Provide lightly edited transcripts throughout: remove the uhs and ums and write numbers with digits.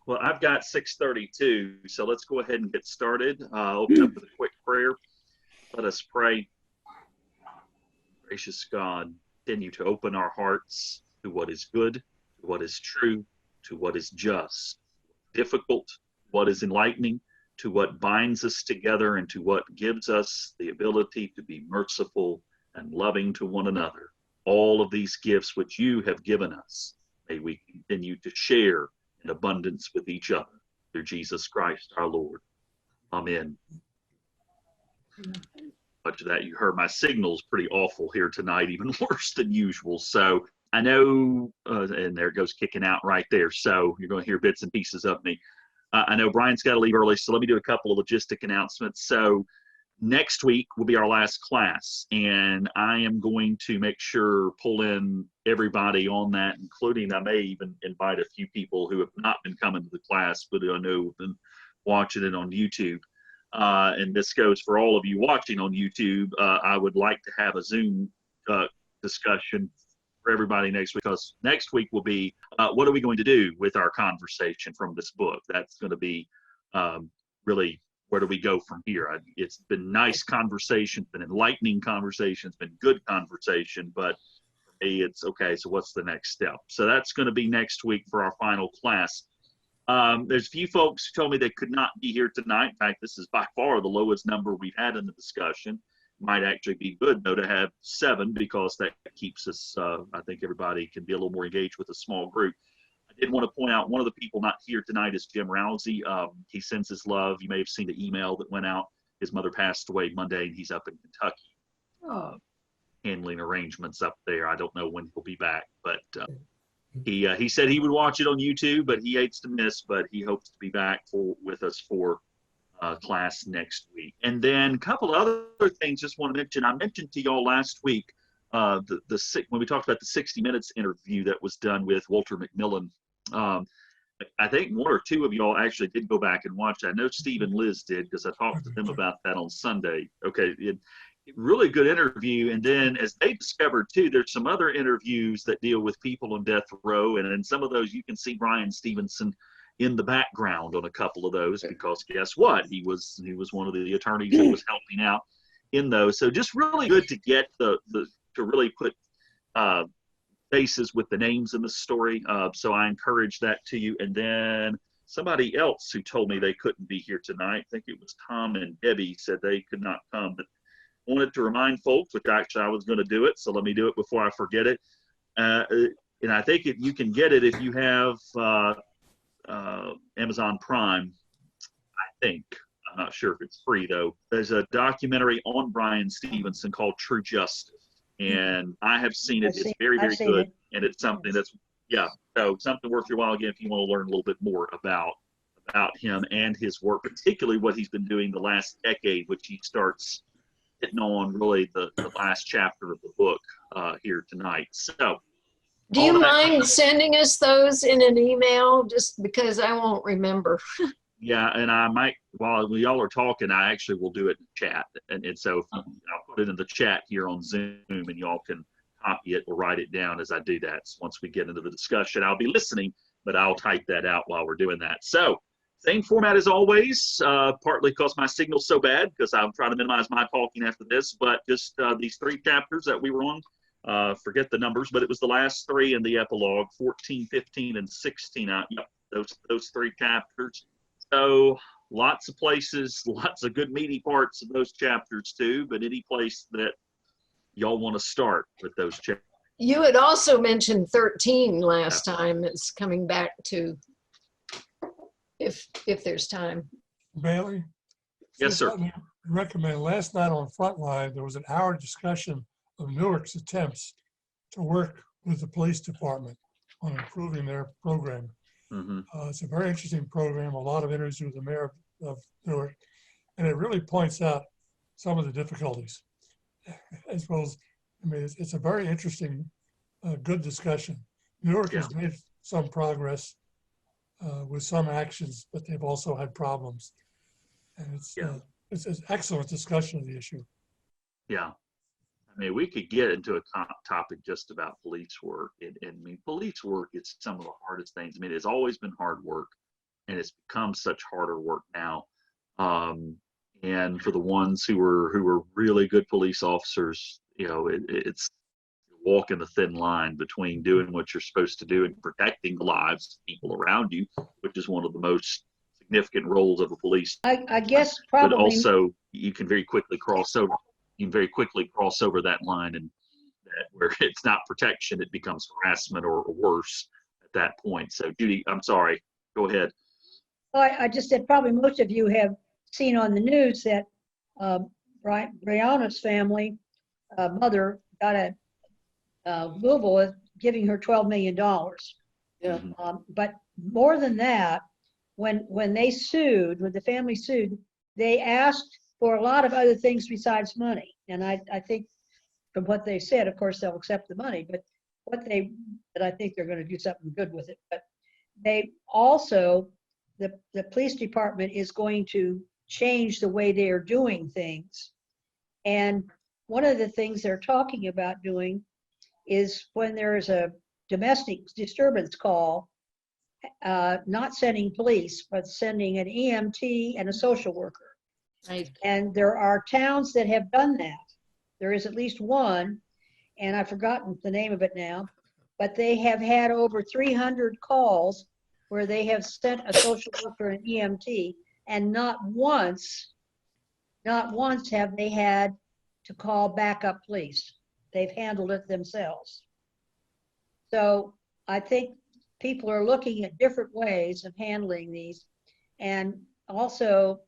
Well, I've got 6:32, so let's go ahead and get started. Open up with a quick prayer. Let us pray. Gracious God, continue to open our hearts to what is good, to what is true, to what is just, difficult, what is enlightening, to what binds us together, and to what gives us the ability to be merciful and loving to one another. All of these gifts which you have given us, may we continue to share in abundance with each other through Jesus Christ our Lord. Amen. Much of that you heard. My signal's pretty awful here tonight, even worse than usual. So I know, and there it goes kicking out right there. So you're going to hear bits and pieces of me. I know Brian's got to leave early, so let me do a couple of logistic announcements. So next week will be our last class, and I am going to make sure pull in everybody on that, including I may even invite a few people who have not been coming to the class, but I know have been watching it on YouTube. And this goes for all of you watching on YouTube. I would like to have a Zoom discussion for everybody next week, because next week will be what are we going to do with our conversation from this book? That's going to be really, where do we go from here? It's been nice conversation, been enlightening conversation, it's been good conversation, but for me, it's okay, so what's the next step? So that's going to be next week for our final class. There's a few folks who told me they could not be here tonight. In fact, this is by far the lowest number we've had in the discussion. Might actually be good, though, to have 7, because that keeps us, I think everybody can be a little more engaged with a small group. I did want to point out one of the people not here tonight is Jim Rousey. He sends his love. You may have seen the email that went out. His mother passed away Monday, and he's up in Kentucky handling arrangements up there. I don't know when he'll be back, but he said he would watch it on YouTube, but he hates to miss, but he hopes to be back with us for class next week. And then a couple of other things just want to mention. I mentioned to y'all last week when we talked about the 60 Minutes interview that was done with Walter McMillan. I think 1 or 2 of y'all actually did go back and watch that. I know Steve and Liz did, because I talked to them about that on Sunday. Okay, really good interview. And then, as they discovered too, there's some other interviews that deal with people on death row, and in some of those you can see Bryan Stevenson in the background on a couple of those, because guess what, he was one of the attorneys that was helping out in those. So just really good to get to really put faces with the names in the story. So I encourage that to you. And then somebody else who told me they couldn't be here tonight, I think it was Tom and Debbie, said they could not come, but wanted to remind folks, which actually I was going to do it, so let me do it before I forget it. And I think you can get it if you have Amazon Prime, I think. I'm not sure if it's free, though. There's a documentary on Bryan Stevenson called True Justice, and I have seen it. It's very, very good, and it's something that's, so something worth your while again if you want to learn a little bit more about him and his work, particularly what he's been doing the last decade, which he starts hitting on really the last chapter of the book here tonight. So, do you mind sending us those in an email, just because I won't remember? Yeah, and I might, while y'all are talking, I actually will do it in chat. And so I'll put it in the chat here on Zoom, and y'all can copy it or write it down as I do that. So once we get into the discussion, I'll be listening, but I'll type that out while we're doing that. So same format as always, partly because my signal's so bad, because I'm trying to minimize my talking after this, but just these 3 chapters that we were on, forget the numbers, but it was the last 3 in the epilogue, 14, 15, and 16. Yep, those 3 chapters. So lots of places, lots of good meaty parts of those chapters too, but any place that y'all want to start with those chapters. You had also mentioned 13 last time. It's coming back to, if there's time. Bailey? Yes, sir. I recommend, last night on Frontline, there was an hour discussion of Newark's attempts to work with the police department on improving their program. Mm-hmm. It's a very interesting program, a lot of interviews with the mayor of Newark, and it really points out some of the difficulties. As well as, I mean, it's a very interesting, good discussion. Newark has made some progress with some actions, but they've also had problems. And it's an excellent discussion of the issue. Yeah. I mean, we could get into a topic just about police work. And I mean, police work is some of the hardest things. I mean, it's always been hard work. and it's become such harder work now. And for the ones who were really good police officers, it's walking the thin line between doing what you're supposed to do and protecting the lives of people around you, which is one of the most significant roles of a police. I guess probably. But also, you can very quickly cross over. You can very quickly cross over that line, and where it's not protection, it becomes harassment or worse at that point. So, Judy, I'm sorry. Go ahead. I just said probably most of you have seen on the news that Brianna's family mother got a Louisville is giving her $12 million. Yeah. But more than that, when the family sued, they asked for a lot of other things besides money. And I think from what they said, of course, they'll accept the money, but I think they're going to do something good with it. But they also, the police department is going to change the way they are doing things. And one of the things they're talking about doing is when there's a domestic disturbance call, not sending police, but sending an EMT and a social worker. Right. And there are towns that have done that. There is at least one, and I've forgotten the name of it now, but they have had over 300 calls where they have sent a social worker and EMT, and not once have they had to call backup police. They've handled it themselves. So I think people are looking at different ways of handling these. And also,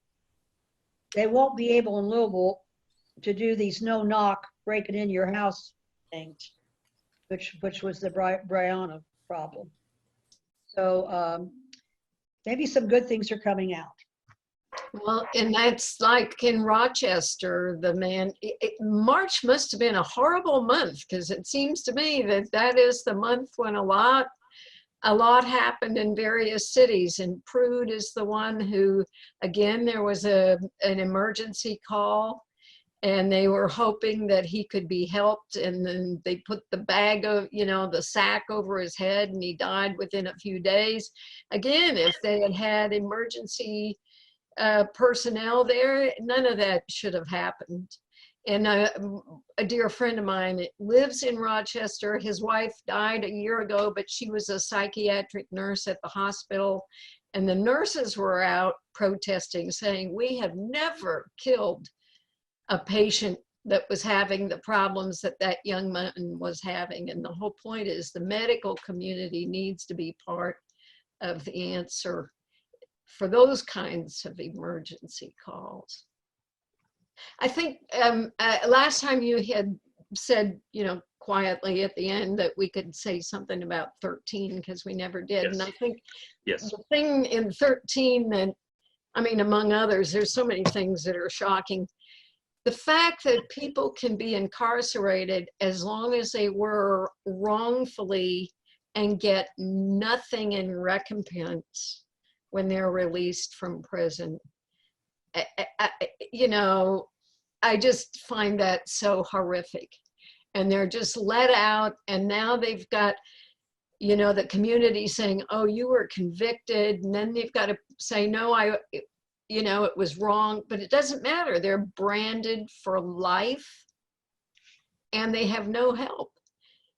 they won't be able in Louisville to do these no-knock, breaking in your house things, which was the Brianna problem. So maybe some good things are coming out. Well, and that's like in Rochester, March must have been a horrible month, because it seems to me that is the month when a lot happened in various cities. And Prude is the one who, again, there was an emergency call, and they were hoping that he could be helped. And then they put the bag of, the sack over his head, and he died within a few days. Again, if they had had emergency personnel there, none of that should have happened. And a dear friend of mine lives in Rochester. His wife died a year ago, but she was a psychiatric nurse at the hospital. And the nurses were out protesting, saying, we have never killed a patient that was having the problems that young man was having. And the whole point is the medical community needs to be part of the answer for those kinds of emergency calls. I think last time you had said, quietly at the end that we could say something about 13, because we never did. Yes. And I think Yes. the thing in 13 that, among others, there's so many things that are shocking. The fact that people can be incarcerated as long as they were wrongfully and get nothing in recompense when they're released from prison. I just find that so horrific. And they're just let out, and now they've got, the community saying, oh, you were convicted, and then they've got to say, no, it was wrong, but it doesn't matter. They're branded for life, and they have no help.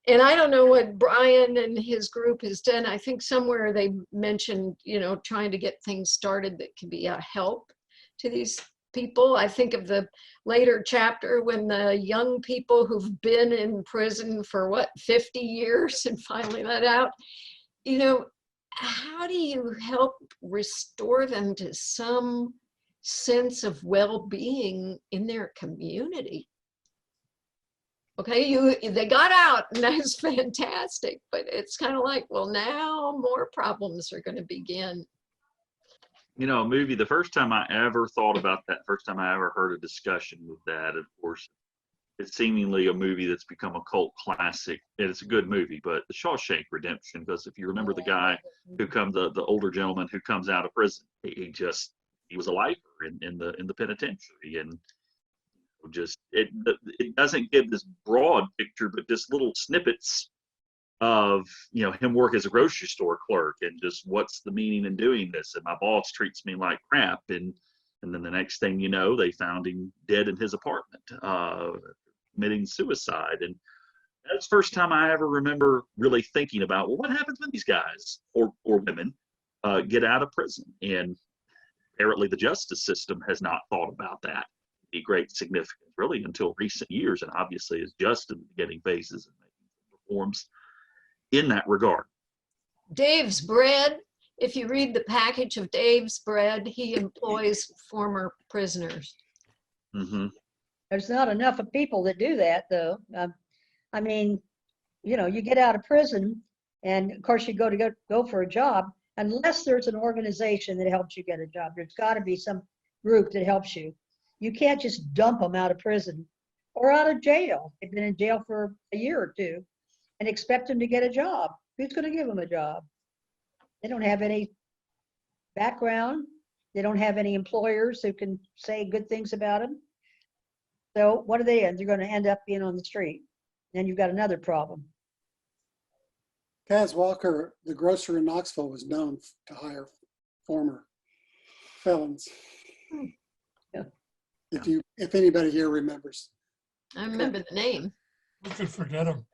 And I don't know what Bryan and his group has done. I think somewhere they mentioned, trying to get things started that can be a help to these people. I think of the later chapter when the young people who've been in prison for 50 years and finally let out, how do you help restore them to some sense of well-being in their community? Okay, they got out, and that's fantastic, but it's kind of like, well, now more problems are going to begin. A movie, the first time I ever thought about that, first time I ever heard a discussion with that, of course, it's seemingly a movie that's become a cult classic. And it's a good movie, but The Shawshank Redemption, because if you remember the guy who comes, the older gentleman who comes out of prison, he was a lifer in the penitentiary, and just it doesn't give this broad picture, but just little snippets of, him work as a grocery store clerk and just what's the meaning in doing this, and my boss treats me like crap, and then the next thing you know, they found him dead in his apartment, committing suicide. And that's the first time I ever remember really thinking about, well, what happens when these guys or women get out of prison? And apparently the justice system has not thought about that in great significance really until recent years, and obviously is just in the beginning phases and making reforms in that regard. Dave's Bread, if you read the package of Dave's Bread, he employs former prisoners. Mm-hmm. There's not enough of people that do that, though. I mean, you get out of prison, and of course you go for a job. Unless there's an organization that helps you get a job, there's got to be some group that helps you. You can't just dump them out of prison or out of jail. They've been in jail for a year or two and expect them to get a job. Who's going to give them a job? They don't have any background. They don't have any employers who can say good things about them. So what are they? They're going to end up being on the street. Then you've got another problem. Kaz Walker, the grocer in Knoxville, was known to hire former felons. Yeah. If anybody here remembers. I remember the name. Who could forget him?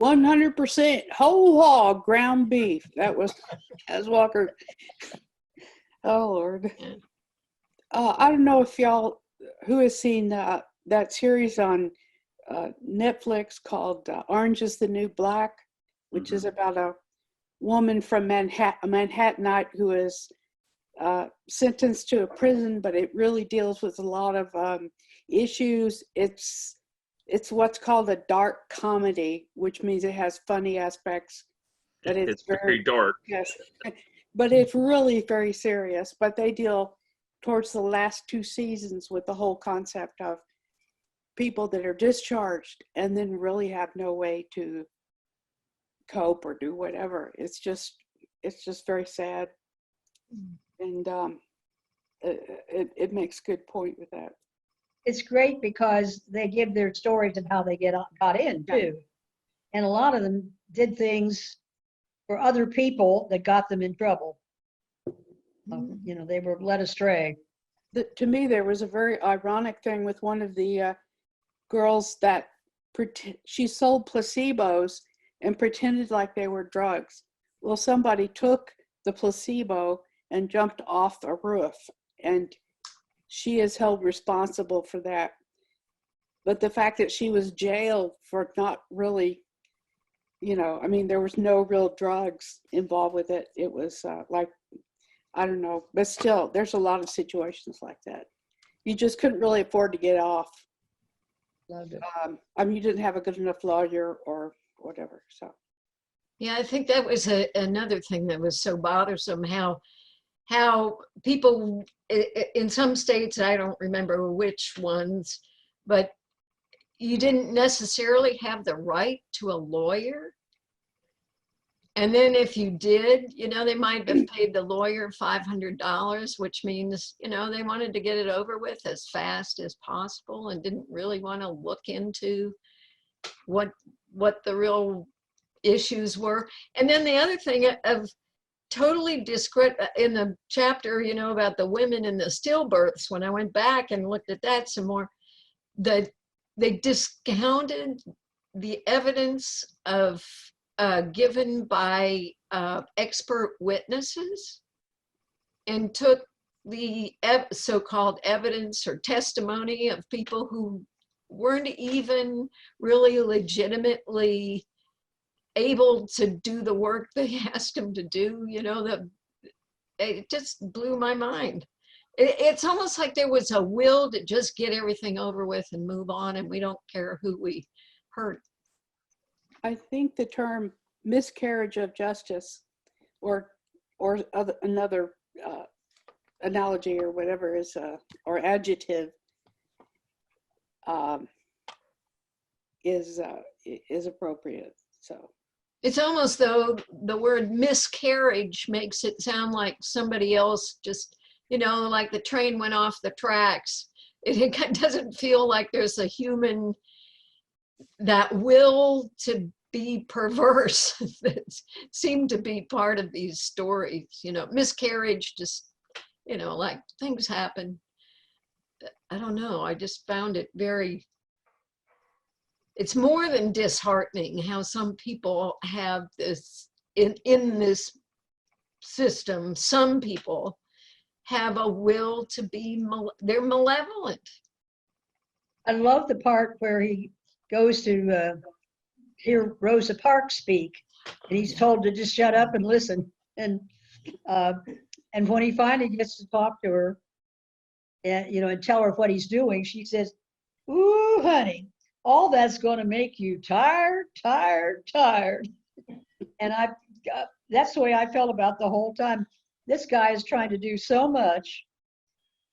100% whole hog ground beef. That was Kaz Walker. Oh Lord. Yeah. I don't know if y'all who has seen that series on Netflix called Orange is the New Black, which is about a woman from Manhattanite who is sentenced to a prison, but it really deals with a lot of issues. It's what's called a dark comedy, which means it has funny aspects, but it's very dark. Yes, but it's really very serious. But they deal towards the last 2 seasons with the whole concept of people that are discharged and then really have no way to cope or do whatever. It's just very sad, and it makes good point with that. It's great because they give their stories of how they got in too. And a lot of them did things for other people that got them in trouble. They were led astray. To me, there was a very ironic thing with one of the girls that she sold placebos and pretended like they were drugs. Well, somebody took the placebo and jumped off a roof, and she is held responsible for that. But the fact that she was jailed for not really, there was no real drugs involved with it. It was I don't know, but still, there's a lot of situations like that. You just couldn't really afford to get off. You didn't have a good enough lawyer or whatever, so. Yeah, I think that was another thing that was so bothersome, how people in some states, I don't remember which ones, but you didn't necessarily have the right to a lawyer. And then if you did, they might have paid the lawyer $500, which means, they wanted to get it over with as fast as possible and didn't really want to look into what the real issues were. And then the other thing of totally discredit in the chapter, about the women in the stillbirths, when I went back and looked at that some more, they discounted the evidence of given by expert witnesses and took the so-called evidence or testimony of people who weren't even really legitimately able to do the work they asked them to do. It just blew my mind. It's almost like there was a will to just get everything over with and move on, and we don't care who we hurt. I think the term miscarriage of justice or another analogy or whatever is or adjective is appropriate. So it's almost though the word miscarriage makes it sound like somebody else just, like the train went off the tracks. It doesn't feel like there's a human that will to be perverse that seem to be part of these stories. You know, miscarriage, just, you know, like things happen. I don't know. I just found it very, it's more than disheartening how some people have this, in this system, some people have a will to be, they're malevolent. I love the part where he goes to hear Rosa Parks speak, and he's told to just shut up and listen. And when he finally gets to talk to her, and you know, and tell her what he's doing, she says, "Ooh, honey, all that's going to make you tired, tired, tired." And that's the way I felt about the whole time. This guy is trying to do so much,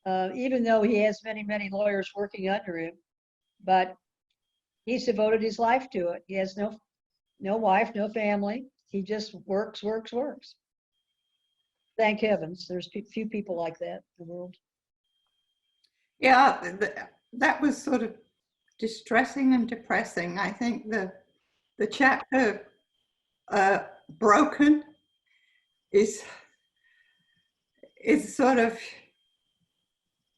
even though he has many, many lawyers working under him, but he's devoted his life to it. He has no wife, no family. He just works, works, works. Thank heavens, there's few people like that in the world. Yeah, that was sort of distressing and depressing. I think the chapter broken is sort of,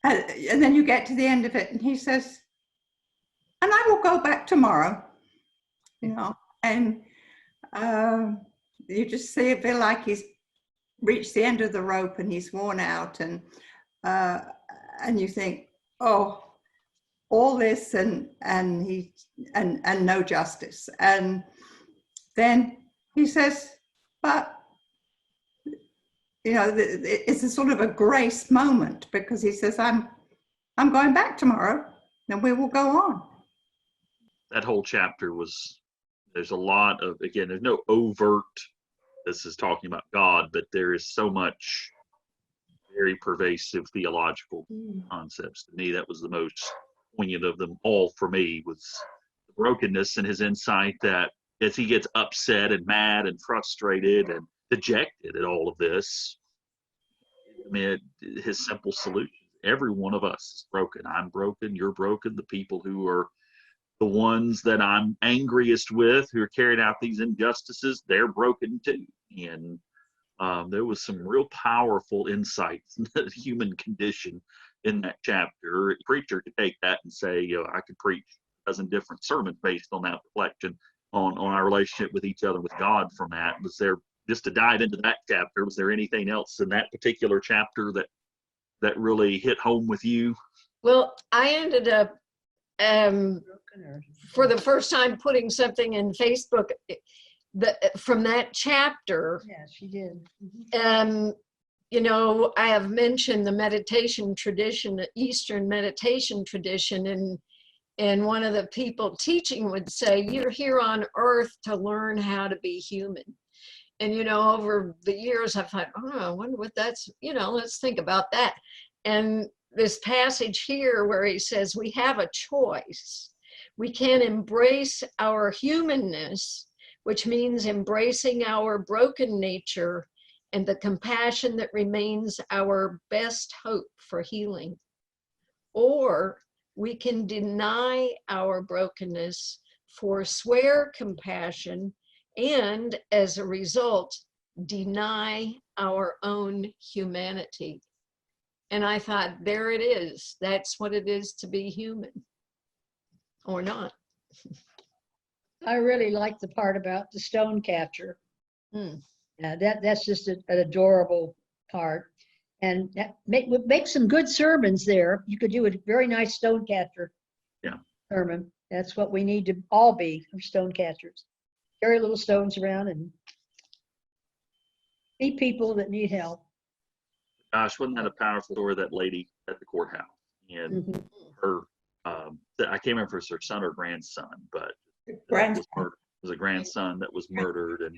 and then you get to the end of it and he says, "And I will go back tomorrow," you know, and you just see it feel like he's reached the end of the rope and he's worn out, and you think, oh, all this and no justice. And then he says, but you know, it's a sort of a grace moment, because he says, I'm going back tomorrow and we will go on. That whole chapter there's a lot of, again, there's no overt, this is talking about God, but there is so much very pervasive theological concepts. To me, that was the most poignant of them all for me, was the brokenness and his insight that as he gets upset and mad and frustrated and dejected at all of this, I mean, his simple solution, every one of us is broken. I'm broken, you're broken. The people who are the ones that I'm angriest with, who are carrying out these injustices, they're broken too. And there was some real powerful insights in the human condition in that chapter. A preacher could take that and say, you know, I could preach a dozen different sermons based on that reflection on our relationship with each other, with God from that. Was there, just to dive into that chapter, was there anything else in that particular chapter that really hit home with you? Well, I ended up, for the first time, putting something in Facebook from that chapter. Yeah, she did. You know, I have mentioned the meditation tradition, the Eastern meditation tradition, and one of the people teaching would say, you're here on earth to learn how to be human. And, you know, over the years, I thought, oh, I wonder what that's, you know, let's think about that. And this passage here where he says we have a choice. We can embrace our humanness, which means embracing our broken nature and the compassion that remains our best hope for healing. Or we can deny our brokenness, forswear compassion, and as a result, deny our own humanity. And I thought, there it is. That's what it is to be human, or not. I really like the part about the stone catcher. That's just an adorable part. And that make some good sermons there. You could do a very nice stone catcher sermon. That's what we need to all be, stone catchers. Carry little stones around and be people that need help. Gosh, wasn't that a powerful story, that lady at the courthouse? And her, I can't remember if it was her son or grandson, but it was a grandson that was murdered. And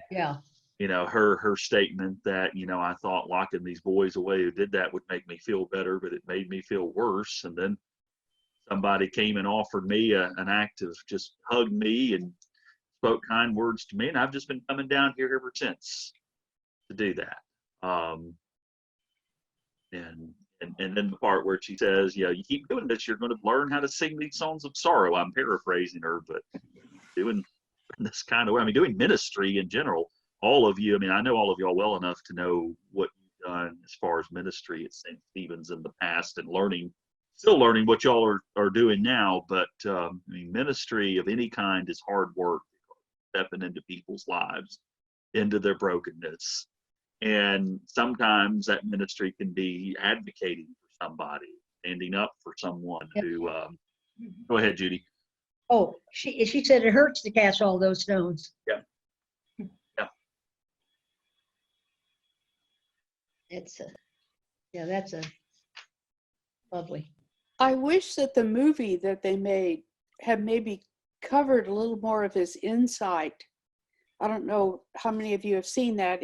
you know, her statement that, you know, I thought locking these boys away who did that would make me feel better, but it made me feel worse. And then somebody came and offered me an act of just hugged me and spoke kind words to me, and I've just been coming down here ever since to do that. And then the part where she says, you keep doing this, you're going to learn how to sing these songs of sorrow. I'm paraphrasing her, but in this kind of way. I mean, doing ministry in general, all of you, I mean, I know all of y'all well enough to know what you've done as far as ministry at St. Stephen's in the past, and still learning what y'all are doing now. But I mean, ministry of any kind is hard work, stepping into people's lives, into their brokenness. And sometimes that ministry can be advocating for somebody, standing up for someone who, go ahead, Judy. Oh, she said it hurts to cast all those stones. Yeah. That's lovely. I wish that the movie that they made had maybe covered a little more of his insight. I don't know how many of you have seen that.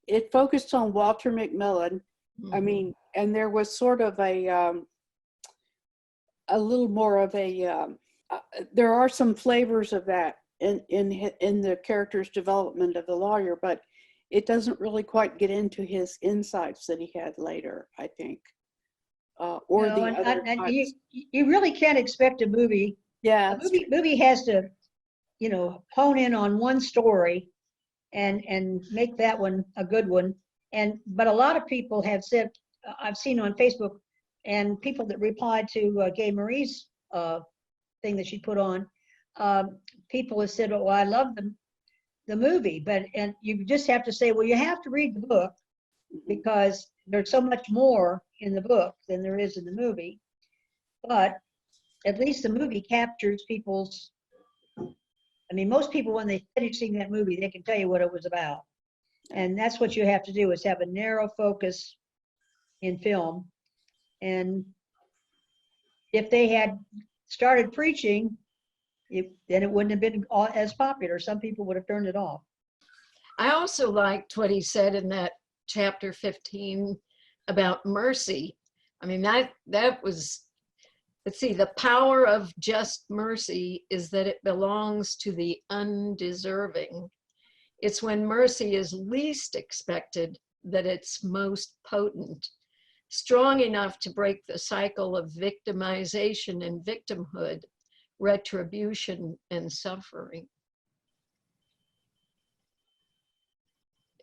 It focused on Walter McMillan. I mean, and there was sort of a little more of a, there are some flavors of that in the character's development of the lawyer, but it doesn't really quite get into his insights that he had later, I think. Or No, the other and types. you really can't expect a movie. Yeah, A movie has to, hone in on one story and make that one a good one. But a lot of people have said, I've seen on Facebook, and people that replied to Gay Marie's thing that she put on, people have said, "Oh, I love the movie," and you just have to say, well, you have to read the book, because there's so much more in the book than there is in the movie. But at least the movie captures people's, I mean, most people, when they finish seeing that movie, they can tell you what it was about. And that's what you have to do, is have a narrow focus in film. And if they had started preaching, then it wouldn't have been as popular. Some people would have turned it off. I also liked what he said in that chapter 15 about mercy. I mean, that was, let's see, the power of just mercy is that it belongs to the undeserving. It's when mercy is least expected that it's most potent, strong enough to break the cycle of victimization and victimhood, retribution and suffering.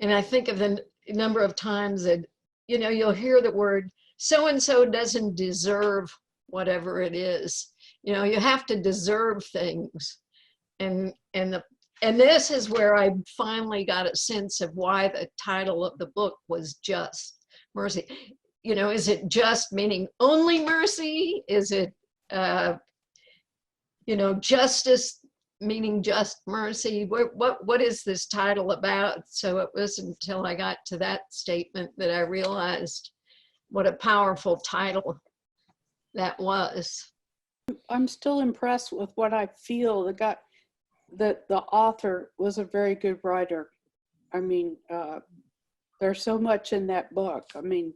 And I think of the number of times that, you'll hear the word, so-and-so doesn't deserve whatever it is. You have to deserve things. And this is where I finally got a sense of why the title of the book was Just Mercy. Is it just meaning only mercy? Is it, justice meaning just mercy? What is this title about? So it wasn't until I got to that statement that I realized what a powerful title that was. I'm still impressed with what I feel. That the author was a very good writer. I mean, there's so much in that book. I mean,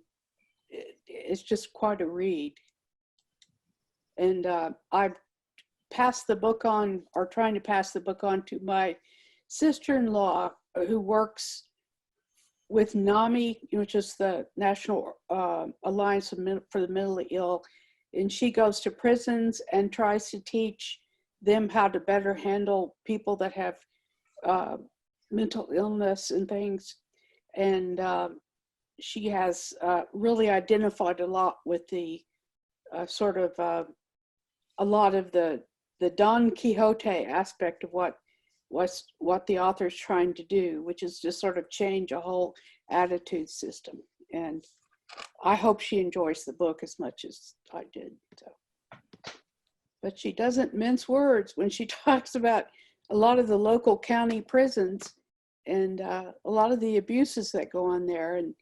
it's just quite a read. And I've passed the book on, or trying to pass the book on, to my sister-in-law, who works with NAMI, which is the National Alliance for the Mentally Ill. And she goes to prisons and tries to teach them how to better handle people that have mental illness and things. And she has really identified a lot with the sort of a lot of the Don Quixote aspect of what the author's trying to do, which is just sort of change a whole attitude system. And I hope she enjoys the book as much as I did. So. But she doesn't mince words when she talks about a lot of the local county prisons and a lot of the abuses that go on there. And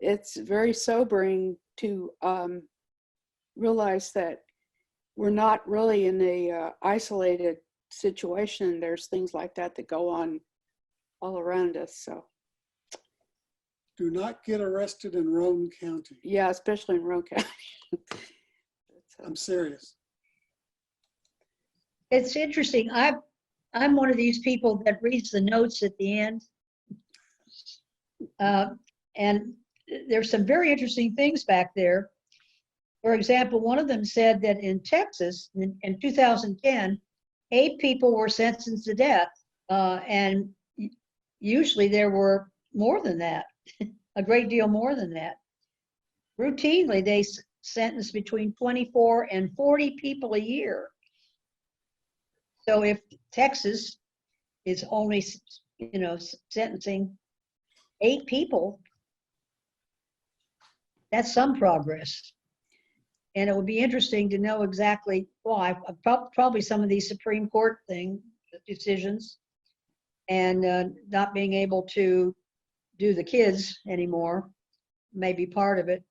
it's very sobering to realize that we're not really in a isolated situation. There's things like that go on all around us. So Do not get arrested in Roane County. yeah, especially in Roane County. I'm serious. It's interesting. I'm one of these people that reads the notes at the end. And there's some very interesting things back there. For example, one of them said that in Texas in 2010, 8 people were sentenced to death And usually there were more than that, a great deal more than that. Routinely, they sentence between 24 and 40 people a year. So if Texas is only, sentencing 8 people, that's some progress. And it would be interesting to know exactly why. Probably some of these Supreme Court decisions and not being able to do the kids anymore may be part of it.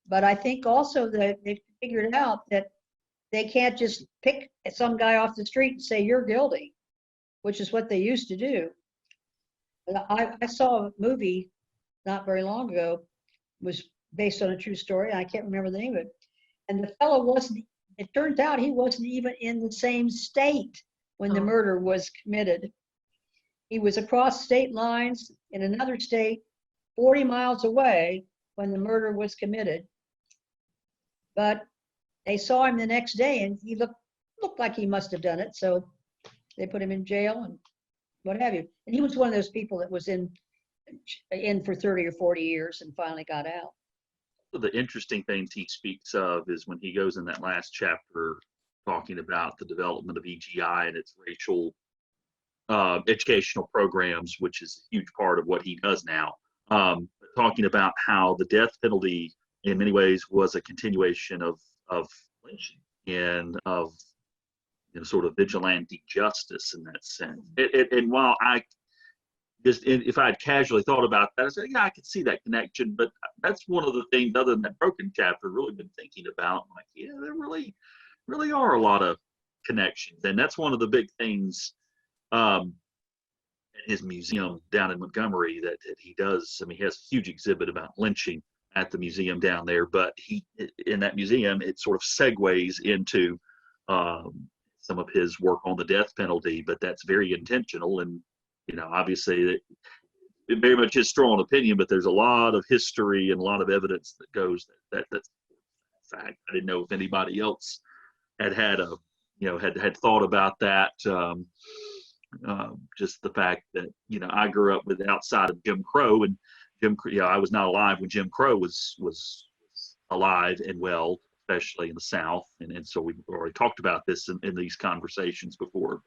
But I think also that they figured out that they can't just pick some guy off the street and say, you're guilty, which is what they used to do. I saw a movie not very long ago, was based on a true story. I can't remember the name of it. And the fellow it turned out he wasn't even in the same state when the murder was committed. He was across state lines in another state, 40 miles away when the murder was committed. But they saw him the next day and he looked like he must have done it. So they put him in jail and what have you. And he was one of those people that was in for 30 or 40 years and finally got out. The interesting things he speaks of is when he goes in that last chapter talking about the development of EGI and its racial educational programs, which is a huge part of what he does now. Talking about how the death penalty in many ways was a continuation of lynching and of sort of vigilante justice in that sense. And while if I had casually thought about that, I said, yeah, I could see that connection. But that's one of the things, other than that broken chapter, really been thinking about. Like, yeah, there really are a lot of connections, and that's one of the big things. At his museum down in Montgomery that he does. I mean, he has a huge exhibit about lynching at the museum down there, but in that museum, it sort of segues into some of his work on the death penalty, but that's very intentional. And, obviously it very much his strong opinion, but there's a lot of history and a lot of evidence that goes that's fact. I didn't know if anybody else had thought about that. Just the fact that I grew up with outside of Jim Crow, and I was not alive when Jim Crow was alive and well, especially in the South, and so we've already talked about this in these conversations before.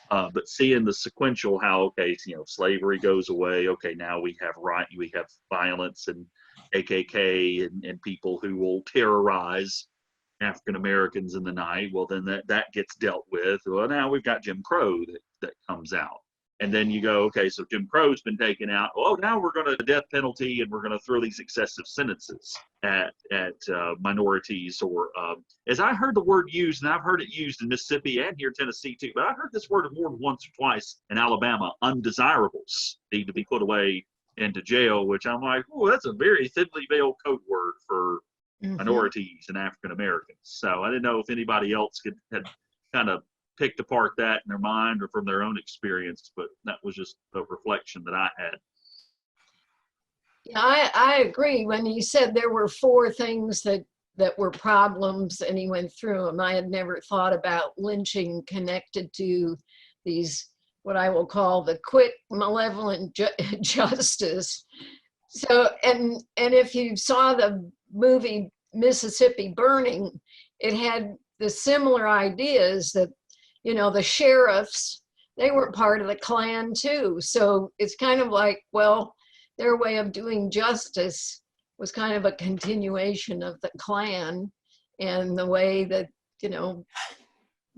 But seeing the sequential, how slavery goes away, now we have violence and AKK and people who will terrorize African Americans in the night. Well, then that gets dealt with. Well, now we've got Jim Crow that comes out. And then you go, so Jim Crow's been taken out. Oh, now we're going to death penalty, and we're going to throw these excessive sentences at minorities, or as I heard the word used, and I've heard it used in Mississippi and here in Tennessee too, but I heard this word more than once or twice in Alabama: undesirables need to be put away into jail, which I'm like, oh, that's a very thinly veiled code word for minorities and African Americans. So I didn't know if anybody else had kind of picked apart that in their mind or from their own experience, but that was just a reflection that I had. Yeah, I agree. When he said there were 4 things that were problems and he went through them, I had never thought about lynching connected to these, what I will call the quick malevolent justice. So, and if you saw the movie Mississippi Burning, it had the similar ideas that, the sheriffs, they were part of the Klan too. So it's kind of like, well, their way of doing justice was kind of a continuation of the Klan, and the way that, the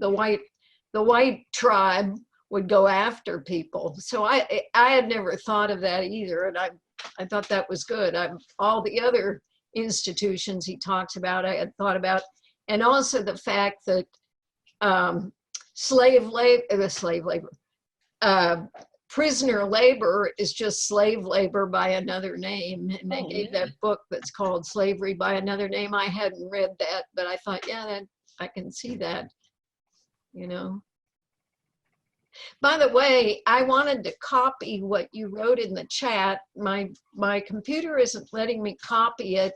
white tribe would go after people. So I had never thought of that either. And I thought that was good. All the other institutions he talks about, I had thought about, and also the fact that prisoner labor is just slave labor by another name. And they gave that book that's called Slavery by Another Name. I hadn't read that, but I thought, yeah, I can see that, By the way, I wanted to copy what you wrote in the chat. My computer isn't letting me copy it,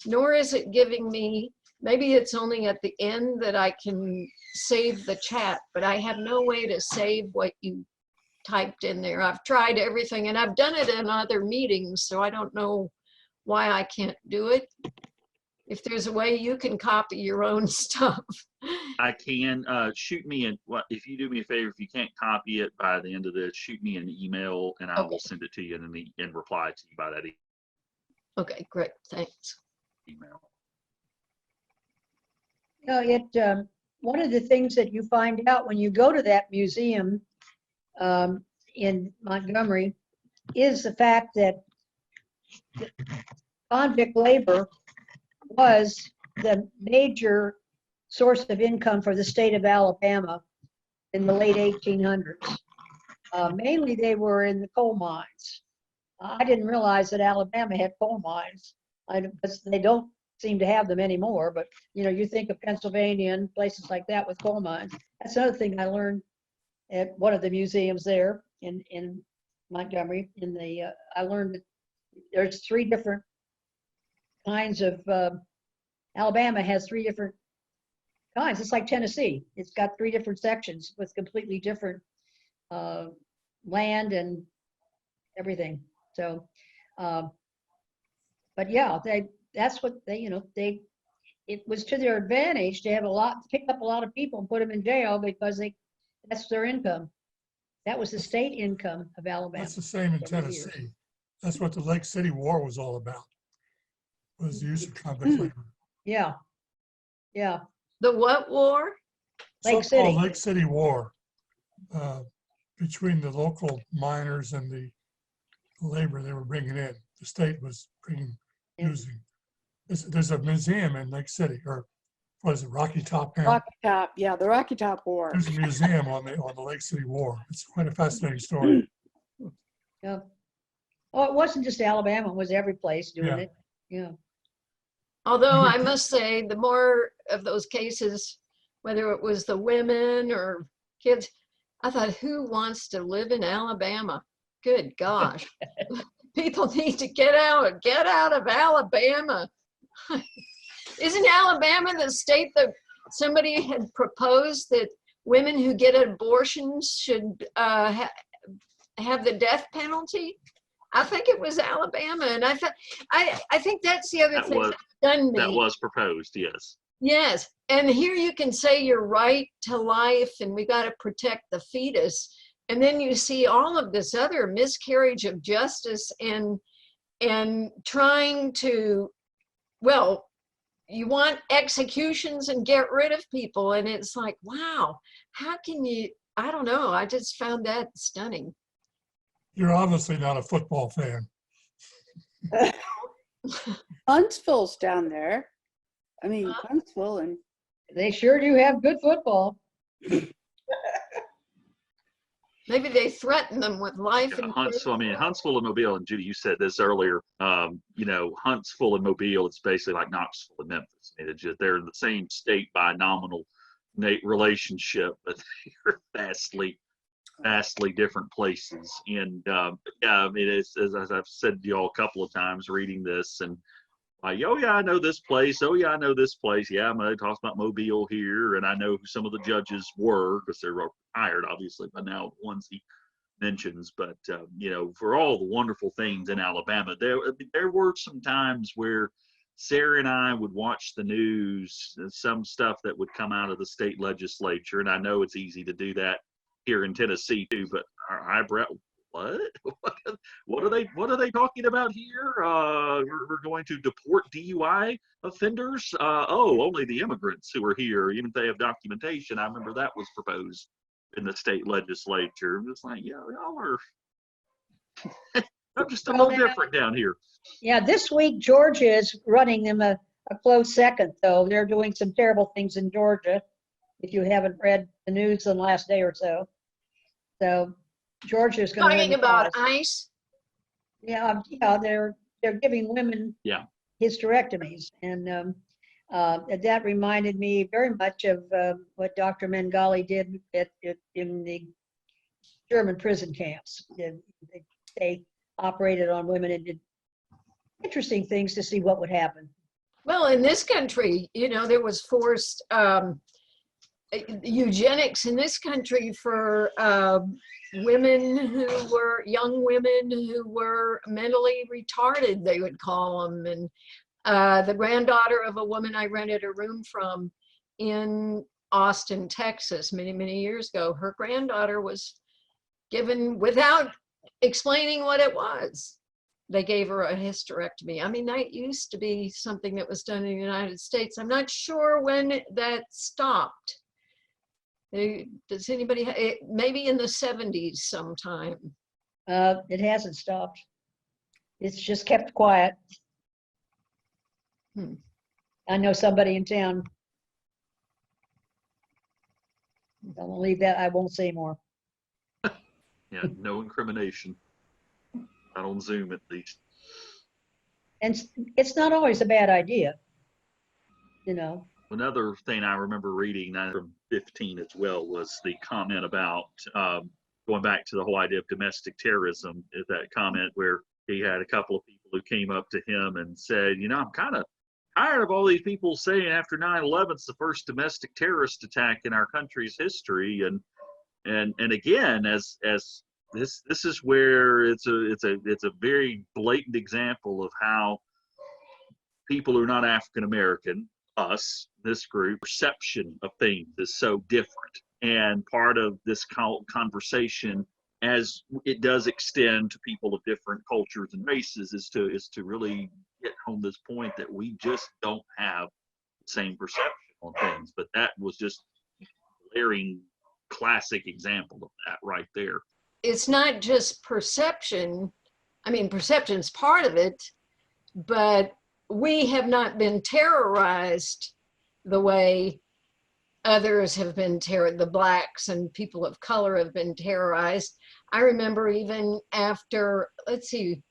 nor is it giving me, maybe it's only at the end that I can save the chat, but I have no way to save what you typed in there. I've tried everything, and I've done it in other meetings, so I don't know why I can't do it. If there's a way you can copy your own stuff. I can shoot me if you do me a favor, if you can't copy it by the end of this, shoot me an email and I will send it to you and reply to you by that Okay, great, thanks. email. One of the things that you find out when you go to that museum in Montgomery is the fact that convict labor was the major source of income for the state of Alabama in the late 1800s. Mainly they were in the coal mines. I didn't realize that Alabama had coal mines. Because they don't seem to have them anymore, but you think of Pennsylvania and places like that with coal mines. That's another thing I learned at one of the museums there in Montgomery. I learned that there's 3 different kinds of, Alabama has 3 different kinds. It's like Tennessee. It's got 3 different sections with completely different land and everything. So, but yeah, that's what it was to their advantage to have pick up a lot of people and put them in jail because that's their income. That was the state income of Alabama. That's the same in Tennessee. That's what the Lake City War was all about, was the use of convict labor. Yeah. Yeah. The what war? Lake So-called City. Lake City War between the local miners and the labor they were bringing in. The state was using. There's a museum in Lake City, or what is it, Rocky Top? Rocky Top, yeah, the Rocky Top War. There's a museum on the Lake City War. It's quite a fascinating story. Yeah. Oh, it wasn't just Alabama, it was every place doing it. Yeah. Although I must say, the more of those cases, whether it was the women or kids, I thought, who wants to live in Alabama? Good gosh. People need to get out of Alabama. Isn't Alabama the state that somebody had proposed that women who get abortions should have the death penalty? I think it was Alabama, and I think that's the other thing that stunned me. That was proposed, yes. Yes, and here you can say your right to life, and we got to protect the fetus, and then you see all of this other miscarriage of justice and trying to, well, you want executions and get rid of people, and it's like, wow, how can you? I don't know. I just found that stunning. You're obviously not a football fan. Huntsville's down there. I mean, Huntsville, and They sure do have good football. Maybe they threaten them with life and Huntsville, Huntsville and Mobile, and Judy, you said this earlier, Huntsville and Mobile, it's basically like Knoxville and Memphis. They're in the same state by nominal relationship, but they're vastly different places. And it's, as I've said to you all a couple of times reading this, and like, oh yeah, I know this place. Oh yeah, I know this place. Yeah, it talks about Mobile here, and I know who some of the judges were because they're retired, obviously, by now, the ones he mentions. But for all the wonderful things in Alabama, there were some times where Sarah and I would watch the news, some stuff that would come out of the state legislature, and I know it's easy to do that here in Tennessee too. But our eyebrow. What are they talking about here? We're going to deport DUI offenders. Only the immigrants who are here, even if they have documentation. I remember that was proposed in the state legislature. I'm just like, yeah, y'all are I'm just a little different down here. Yeah, this week Georgia is running them a close second, though. They're doing some terrible things in Georgia, if you haven't read the news in the last day or so. So Georgia is going to talking about ICE. Yeah, they're giving women hysterectomies, and that reminded me very much of what Dr. Mengali did in the German prison camps. They operated on women and did interesting things to see what would happen. Well, in this country, there was forced eugenics in this country for young women who were mentally retarded, they would call them. And the granddaughter of a woman I rented a room from in Austin, Texas, many, many years ago, her granddaughter was given, without explaining what it was, they gave her a hysterectomy. I mean, that used to be something that was done in the United States. I'm not sure when that stopped. Does anybody, maybe in the 70s sometime. It hasn't stopped. It's just kept quiet. I know somebody in town. I'll leave that. I won't say more. Yeah, no incrimination. Not on Zoom, at least. And it's not always a bad idea, you know. Another thing I remember reading from 15 as well was the comment about going back to the whole idea of domestic terrorism. Is that comment where he had a couple of people who came up to him and said, you know, I'm kind of tired of all these people saying after 9/11 it's the first domestic terrorist attack in our country's history. And again, as this is where it's a very blatant example of how people who are not African American, us, this group, perception of things is so different. And part of this conversation, as it does extend to people of different cultures and races, is to really get home this point that we just don't have the same perception on things. But that was just a glaring classic example of that right there. It's not just perception. I mean, perception's part of it, but we have not been terrorized the way others have been terrorized. The blacks and people of color have been terrorized. I remember even after, let's see,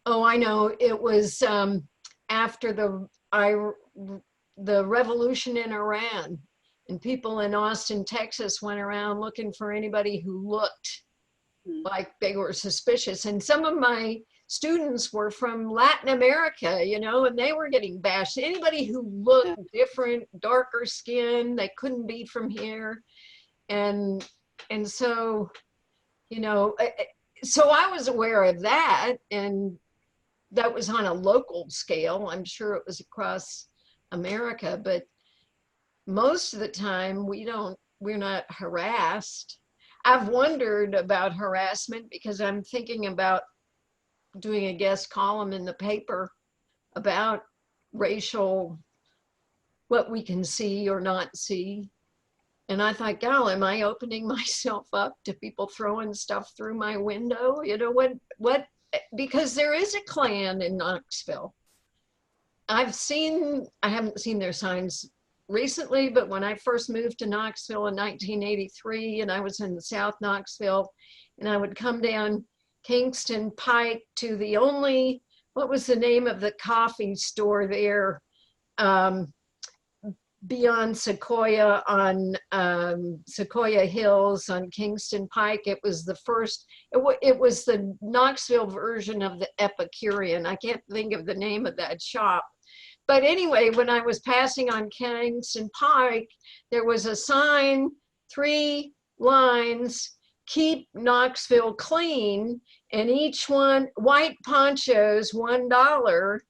I know it was after the revolution in Iran, and people in Austin, Texas went around looking for anybody who looked like they were suspicious. And some of my students were from Latin America, you know, and they were getting bashed. Anybody who looked different, darker skin, they couldn't be from here. And so, you know, so I was aware of that, and that was on a local scale. I'm sure it was across America, but most of the time we're not harassed. I've wondered about harassment because I'm thinking about doing a guest column in the paper about racial, what we can see or not see. And I thought, God, am I opening myself up to people throwing stuff through my window? You know, what, because there is a Klan in Knoxville. I haven't seen their signs recently, but when I first moved to Knoxville in 1983, and I was in South Knoxville, and I would come down Kingston Pike to the only, what was the name of the coffee store there, beyond Sequoia on Sequoia Hills on Kingston Pike. It was the first, it was the Knoxville version of the Epicurean. I can't think of the name of that shop. But anyway, when I was passing on Kingston Pike, there was a sign, 3 lines, keep Knoxville clean, and each one, white ponchos, $1,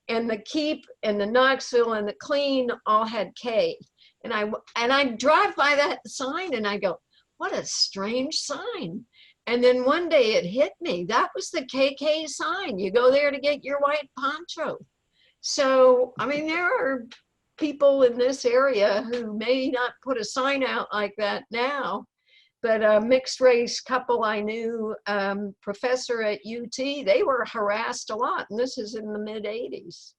and the keep and the Knoxville and the clean all had K. And I drive by that sign and I go, what a strange sign. And then one day it hit me, that was the KK sign. You go there to get your white poncho. So, I mean, there are people in this area who may not put a sign out like that now, but a mixed race couple I knew, professor at UT, they were harassed a lot, and this is in the mid-'80s.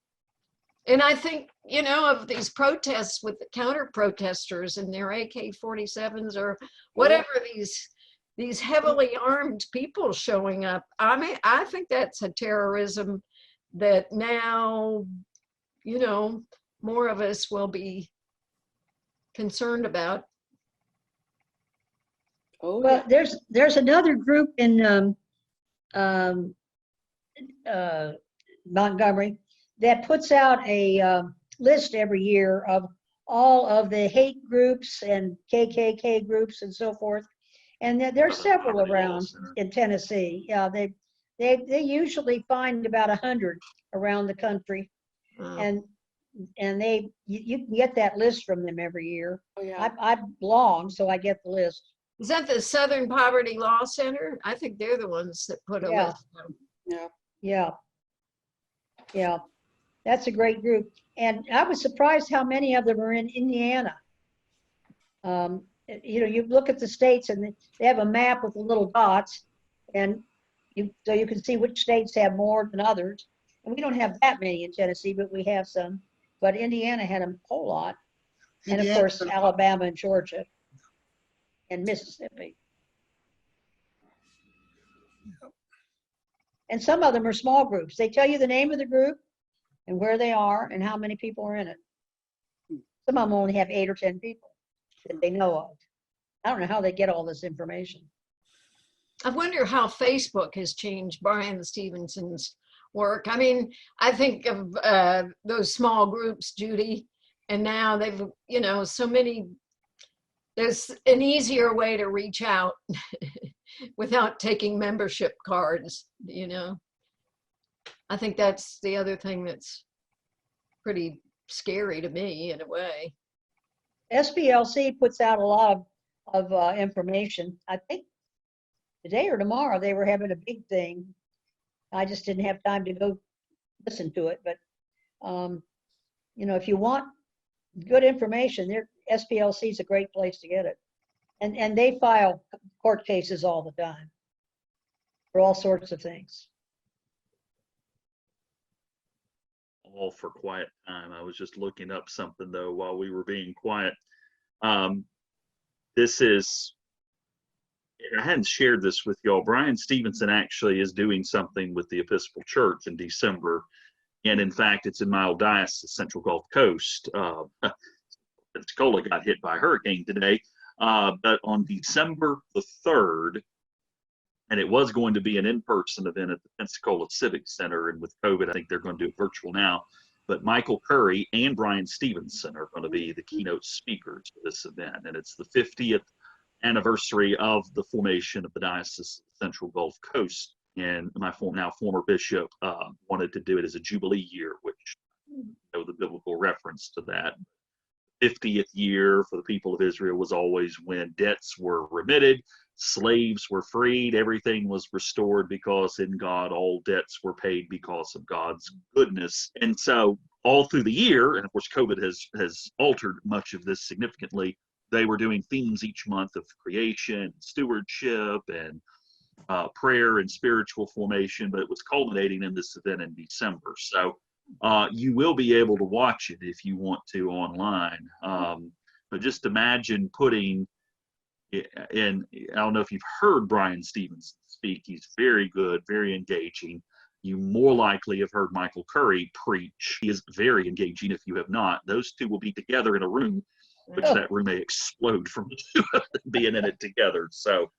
And I think, you know, of these protests with the counter protesters and their AK-47s or whatever, these heavily armed people showing up, I mean, I think that's a terrorism that now, you know, more of us will be concerned about. Oh, Well, yeah. there's another group in Montgomery that puts out a list every year of all of the hate groups and KKK groups and so forth. And there's several around in Tennessee. Yeah, they usually find about 100 around the country, and you can get that list from them every year. Oh, yeah. I belong, so I get the list. Is that the Southern Poverty Law Center? I think they're the ones that put a Yeah. list out. Yeah. Yeah, that's a great group. And I was surprised how many of them are in Indiana. You look at the states and they have a map with the little dots, and so you can see which states have more than others. And we don't have that many in Tennessee, but we have some. But Indiana had a whole lot. And of course, Alabama and Georgia and Mississippi. And some of them are small groups. They tell you the name of the group and where they are and how many people are in it. Some of them only have 8 or 10 people that they know of. I don't know how they get all this information. I wonder how Facebook has changed Bryan Stevenson's work. I mean, I think of those small groups, Judy, and now they've, so many, there's an easier way to reach out without taking membership cards, I think that's the other thing that's pretty scary to me in a way. SBLC puts out a lot of information. I think today or tomorrow they were having a big thing. I just didn't have time to go listen to it. But, if you want good information, SPLC is a great place to get it. And they file court cases all the time for all sorts of things. All for quiet time. I was just looking up something though while we were being quiet. This is, I hadn't shared this with y'all. Bryan Stevenson actually is doing something with the Episcopal Church in December. And in fact, it's in my old diocese, Central Gulf Coast. Pensacola got hit by a hurricane today. But on December the 3rd, and it was going to be an in-person event at the Pensacola Civic Center, and with COVID, I think they're going to do it virtual now. But Michael Curry and Bryan Stevenson are going to be the keynote speakers for this event, and it's the 50th anniversary of the formation of the Diocese of the Central Gulf Coast. And my former bishop wanted to do it as a Jubilee year, which the biblical reference to that. 50th year for the people of Israel was always when debts were remitted, slaves were freed, everything was restored because in God all debts were paid because of God's goodness. And so all through the year, and of course COVID has altered much of this significantly, they were doing themes each month of creation, stewardship, and prayer and spiritual formation, but it was culminating in this event in December. So you will be able to watch it if you want to online. But just imagine putting in, I don't know if you've heard Bryan Stevenson speak. He's very good, very engaging. You more likely have heard Michael Curry preach. He is very engaging if you have not. Those two will be together in a room, which that room may explode from the two of them being in it together. So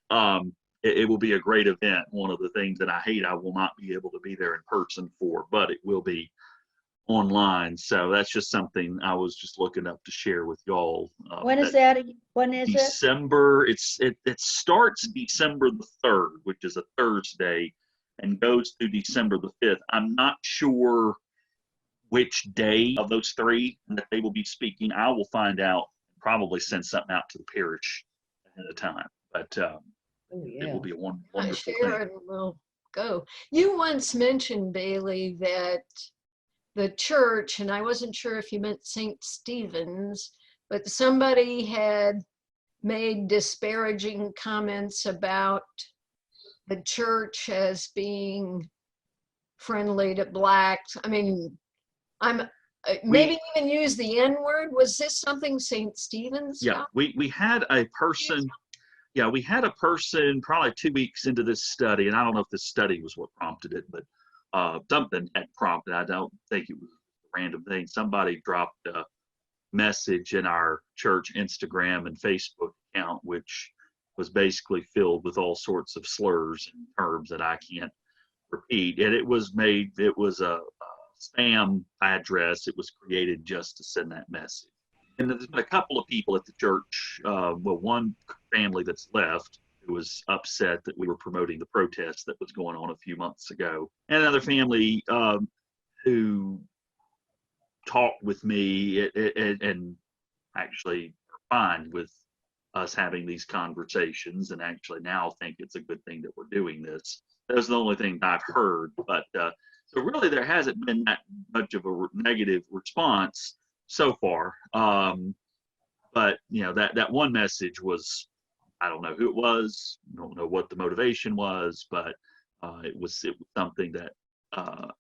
it will be a great event. One of the things that I hate, I will not be able to be there in person for, but it will be online. So that's just something I was just looking up to share with y'all. When is that? When is December, it starts December the 3rd, which is a Thursday, and goes through December the 5th. I'm not sure which day of those three that they will be speaking. I will find out, probably send something out to the parish ahead of time. But it will be a wonderful Sharon will go. You once mentioned, Bailey, that the church, and I wasn't sure if you meant St. Stephen's, but somebody had made disparaging comments about the church as being friendly to blacks. I mean, maybe even use the N-word. Was this something St. Stephen's? Yeah, we had a person. Yeah, we had a person probably 2 weeks into this study, and I don't know if this study was what prompted it, but something had prompted. I don't think it was a random thing. Somebody dropped a message in our church Instagram and Facebook account, which was basically filled with all sorts of slurs and terms that I can't repeat. And it was a spam address. It was created just to send that message. And there's been a couple of people at the church, one family that's left who was upset that we were promoting the protest that was going on a few months ago. And another family who talked with me and actually are fine with us having these conversations, and actually now think it's a good thing that we're doing this. That's the only thing I've heard. But so really there hasn't been that much of a negative response so far. But that one message was, I don't know who it was, don't know what the motivation was, but it was something that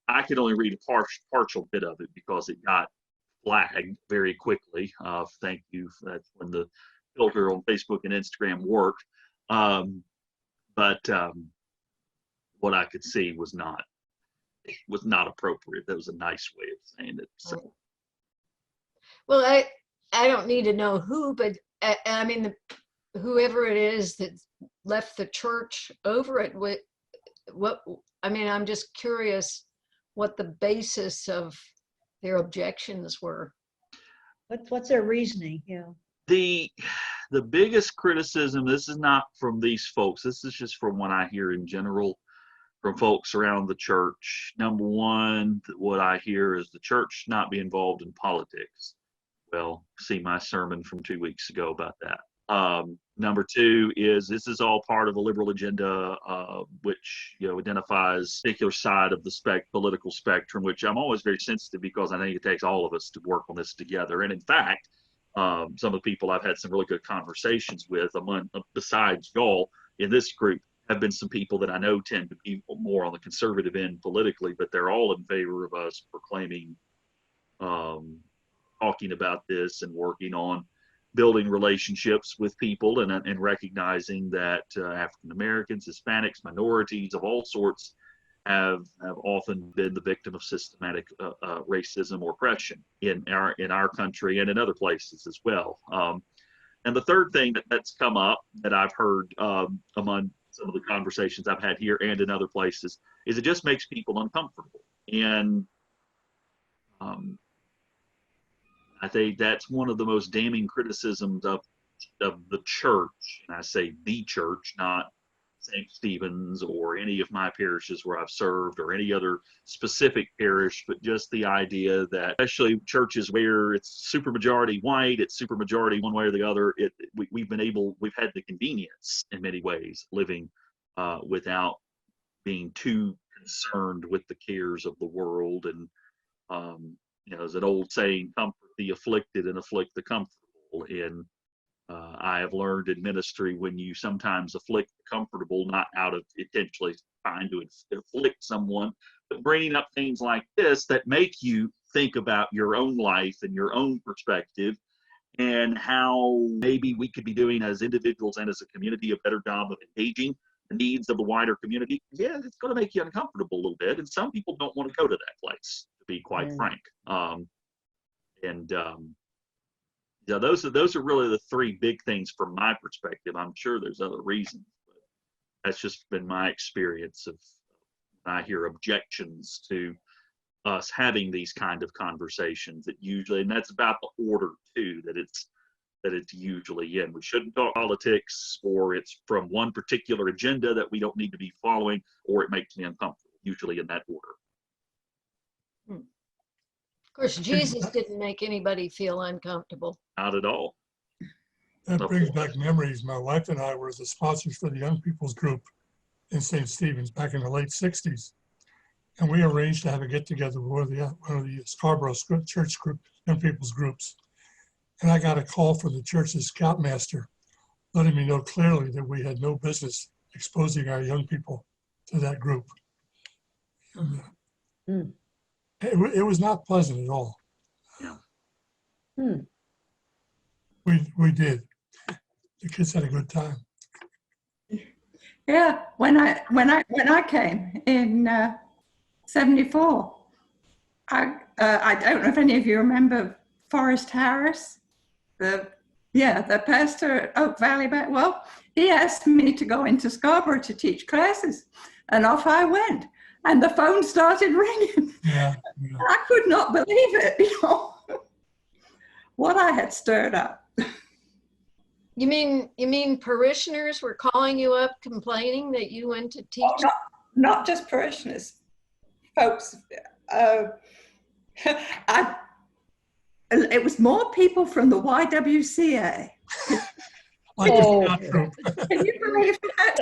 I could only read a partial bit of it because it got flagged very quickly. Thank you. That's when the filter on Facebook and Instagram worked. But what I could see was not appropriate. That was a nice way of saying it. So. Well, I don't need to know who, but I mean, whoever it is that left the church over it, I'm just curious what the basis of their objections were. What's their reasoning? Yeah. The biggest criticism, this is not from these folks, this is just from what I hear in general from folks around the church. Number one, what I hear is the church not be involved in politics. Well, see my sermon from 2 weeks ago about that. Number two is this is all part of a liberal agenda, which identifies a particular side of the political spectrum, which I'm always very sensitive because I think it takes all of us to work on this together. And in fact, some of the people I've had some really good conversations with, besides y'all in this group, have been some people that I know tend to be more on the conservative end politically, but they're all in favor of us proclaiming, talking about this and working on building relationships with people and recognizing that African Americans, Hispanics, minorities of all sorts have often been the victim of systematic racism or oppression in our country and in other places as well. And the third thing that's come up that I've heard among some of the conversations I've had here and in other places is it just makes people uncomfortable. And I think that's one of the most damning criticisms of the church. And I say the church, not St. Stephen's or any of my parishes where I've served or any other specific parish, but just the idea that especially churches where it's supermajority white, it's supermajority one way or the other, we've had the convenience in many ways living without being too concerned with the cares of the world. And there's an old saying, comfort the afflicted and afflict the comfortable. And I have learned in ministry when you sometimes afflict the comfortable, not out of intentionally trying to afflict someone, but bringing up things like this that make you think about your own life and your own perspective and how maybe we could be doing as individuals and as a community a better job of engaging the needs of the wider community. Yeah, it's going to make you uncomfortable a little bit. And some people don't want to go to that place, to be quite frank. Those are really the three big things from my perspective. I'm sure there's other reasons, but that's just been my experience of when I hear objections to us having these kind of conversations that usually, and that's about the order too, that it's usually in. We shouldn't talk politics, or it's from one particular agenda that we don't need to be following, or it makes me uncomfortable, usually in that order. Of course, Jesus didn't make anybody feel uncomfortable. Not at all. That brings back memories. My wife and I were the sponsors for the young people's group in St. Stephen's back in the late 60s. And we arranged to have a get-together with one of the Scarborough church group, young people's groups. And I got a call from the church's scoutmaster letting me know clearly that we had no business exposing our young people to that group. And, it was not pleasant at all. Yeah. We did. The kids had a good time. Yeah, when I came in 74, I don't know if any of you remember Forrest Harris, the pastor at Oak Valley back. Well, he asked me to go into Scarborough to teach classes, and off I went. And the phone started ringing. Yeah. I could not believe it, what I had stirred up. You mean parishioners were calling you up complaining that you went to teach? Oh, not just parishioners, folks. It was more people from the YWCA. Not true. Can you believe that?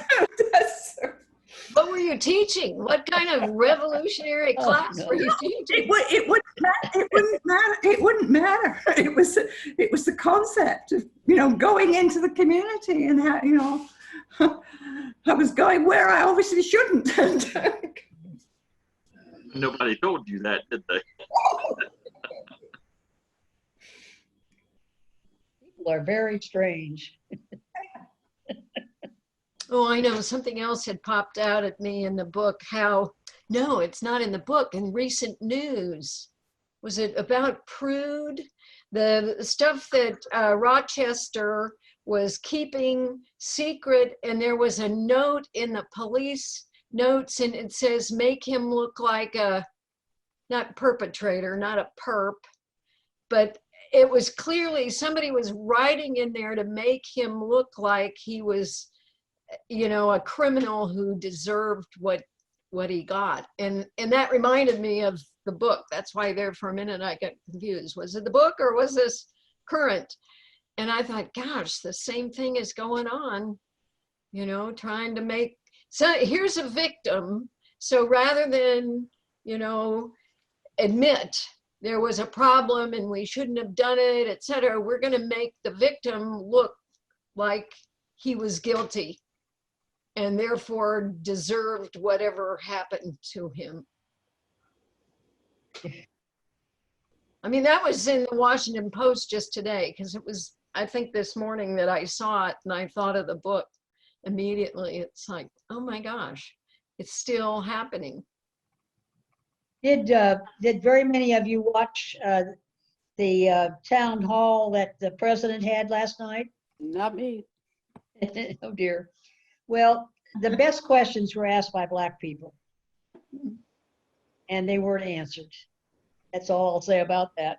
What were you teaching? What kind of revolutionary class were you teaching? It wouldn't matter. It wouldn't matter. It was the concept of, going into the community and how, I was going where I obviously shouldn't. Nobody told you that, did they? People are very strange. Oh, I know. Something else had popped out at me in the book. No, it's not in the book. In recent news, was it about Prude? The stuff that Rochester was keeping secret, and there was a note in the police notes, and it says, make him look like a, not perpetrator, not a perp, but it was clearly somebody was writing in there to make him look like he was, a criminal who deserved what he got. And that reminded me of the book. That's why there for a minute I got confused. Was it the book or was this current? And I thought, gosh, the same thing is going on, trying to make, so here's a victim. So rather than, admit there was a problem and we shouldn't have done it, etc., we're going to make the victim look like he was guilty and therefore deserved whatever happened to him. I mean, that was in the Washington Post just today, because it was, I think this morning that I saw it and I thought of the book immediately. It's like, oh my gosh, it's still happening. Did very many of you watch the town hall that the president had last night? Not me. Oh dear. Well, the best questions were asked by Black people, and they weren't answered. That's all I'll say about that.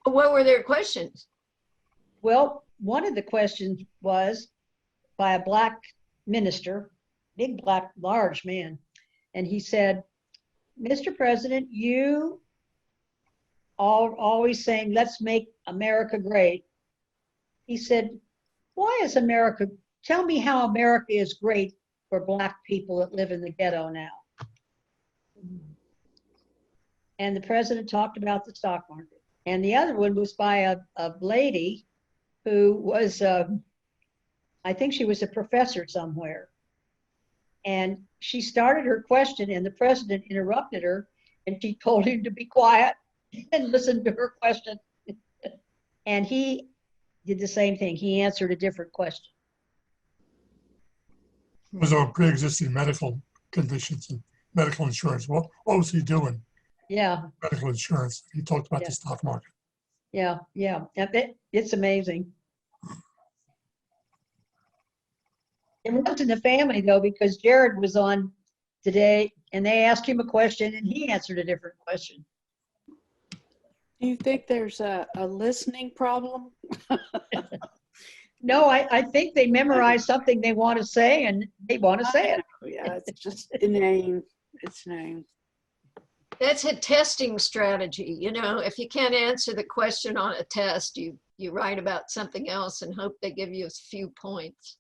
What were their questions? Well, one of the questions was by a Black minister, big Black, large man, and he said, Mr. President, you are always saying, let's make America great. He said, why is America, tell me how America is great for Black people that live in the ghetto now. And the president talked about the stock market. And the other one was by a lady who was, I think she was a professor somewhere. And she started her question and the president interrupted her and she told him to be quiet and listen to her question. And he did the same thing. He answered a different question. It was on pre-existing medical conditions and medical insurance. What was he doing? Yeah. Medical insurance. He talked about the stock market. Yeah. It's amazing. It wasn't in the family though, because Jared was on today and they asked him a question and he answered a different question. Do you think there's a listening problem? No, I think they memorize something they want to say and they want to say it. Yeah, it's just inane. It's inane. That's a testing strategy. If you can't answer the question on a test, you write about something else and hope they give you a few points.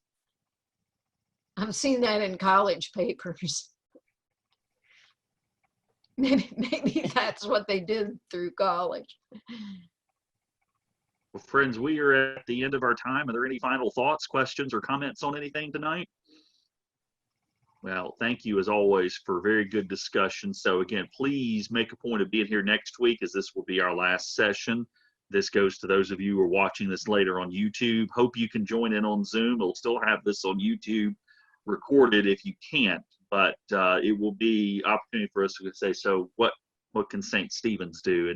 I've seen that in college papers. Maybe that's what they did through college. Well, friends, we are at the end of our time. Are there any final thoughts, questions, or comments on anything tonight? Well, thank you as always for a very good discussion. So again, please make a point of being here next week, as this will be our last session. This goes to those of you who are watching this later on YouTube. Hope you can join in on Zoom. We'll still have this on YouTube recorded if you can't, but it will be opportunity for us to say, so what can St. Stephen's do?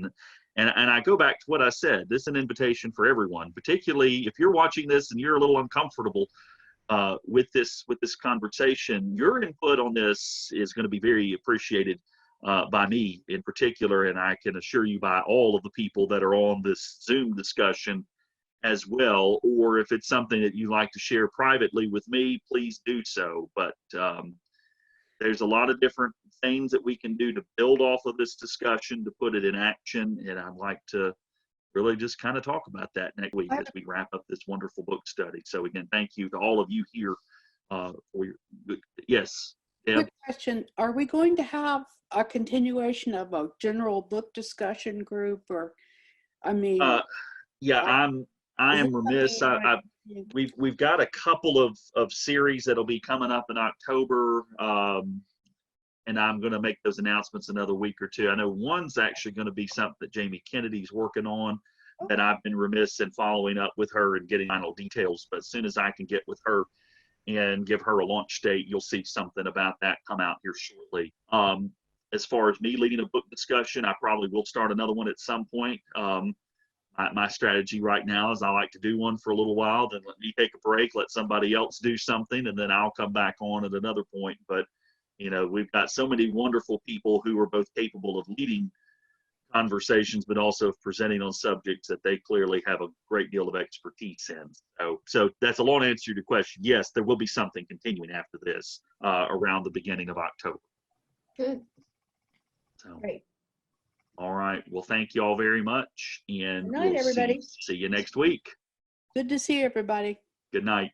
And I go back to what I said. This is an invitation for everyone, particularly if you're watching this and you're a little uncomfortable with this conversation. Your input on this is going to be very appreciated. by me in particular, and I can assure you by all of the people that are on this Zoom discussion as well. Or if it's something that you'd like to share privately with me, please do so. But there's a lot of different things that we can do to build off of this discussion, to put it in action, and I'd like to really just kind of talk about that next week as we wrap up this wonderful book study. So again, thank you to all of you here for your, yes. Deb? Quick question. Are we going to have a continuation of a general book discussion group, or, I mean, Yeah, I am remiss. We've got a couple of series that'll be coming up in October, and I'm going to make those announcements another week or two. I know one's actually going to be something that Jamie Kennedy's working on, that I've been remiss in following up with her and getting final details. But as soon as I can get with her and give her a launch date, you'll see something about that come out here shortly. As far as me leading a book discussion, I probably will start another one at some point. My strategy right now is I like to do one for a little while, then let me take a break, let somebody else do something, and then I'll come back on at another point. But, you know, we've got so many wonderful people who are both capable of leading conversations, but also of presenting on subjects that they clearly have a great deal of expertise in. So that's a long answer to your question. Yes, there will be something continuing after this around the beginning of October. Good. So, Great. all right. Well, thank you all very much. And Good night, we'll everybody. see you next week. good to see everybody. Good night.